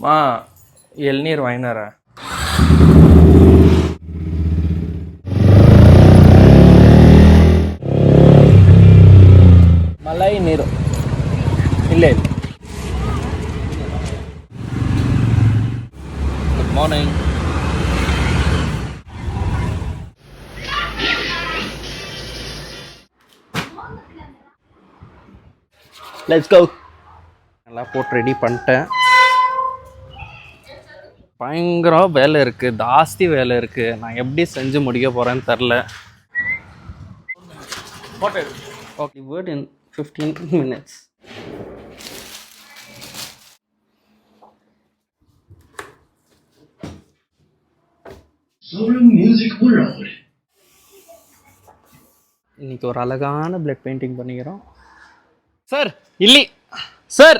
மா ಎಳ್ನೀರು ವಾಯಿನಾರ ಮಲೈ ನೀರು ಇಲ್ಲೇ ಇಲ್ಲ. Good morning. Let's go. எல்லாம் போட்டு ரெடி பண்ணிட்டேன். பயங்கர வேலை இருக்குது, ஜாஸ்தி வேலை இருக்குது. நான் எப்படி செஞ்சு முடிக்க போகிறேன்னு தெரில. ஓகே, வேர்ட் இன் 15 minutes. இன்னைக்கு ஒரு அழகான பிளட் பெயிண்டிங் பண்ணிக்கிறோம். ಸರ್ ಇಲ್ಲಿ ಸರ್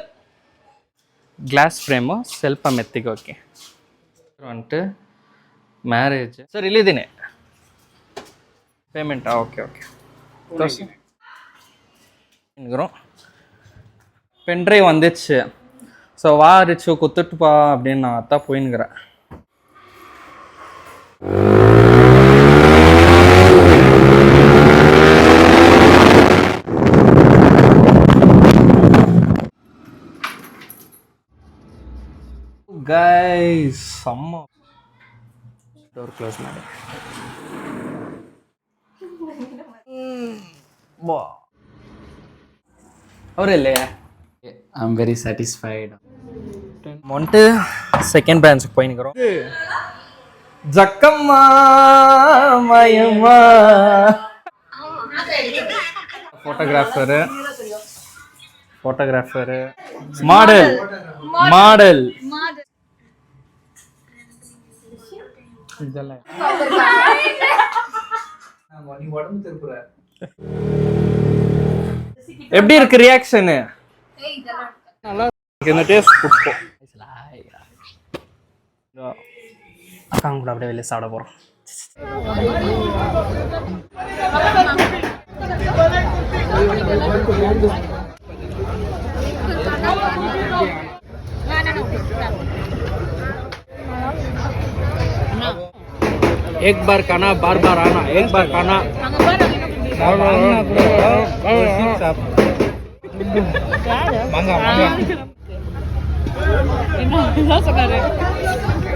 ಗ್ಲಾಸ್ ಫ್ರೇಮು ಸ್ವಲ್ಪ ಮೆತ್ತಿಗೆ ಓಕೆ ಅಂಟು ಮ್ಯಾರೇಜ್ ಸರ್ ಇಲ್ಲಿದ್ದೀನಿ பேமெண்ட்டா ஓகே ஓகே இருக்கிறோம். பென்ட்ரைவ் வந்துச்சு. ஸோ வா ரிச்சு குத்துட்டுப்பா அப்படின்னு நான் அதான் போயின்னுக்கிறேன். கைஸ் செம்ம டோர் க்ளோஸ் ಮಾಡಿ. அவரே ஐ அம் வெரி சாட்டிஸ்ஃபைட். மொண்டு செகண்ட் பிரான்ச்சுக்கு போயின்னுக்கிறோம். ஜக்கம்மா மயம்மா ஃபோட்டோகிராஃபரு மாடல் இதெல்லாம் எப்படி இருக்கு ரியாக்ஷனு? நல்லா இருக்கு. இந்த டேஸ்ட் புடிக்கும். அக்காங்க கூட அப்படியே வெளியே சாப்பிட போறோம். एक बार खाना बार बार आना. एक बार खाना मांगा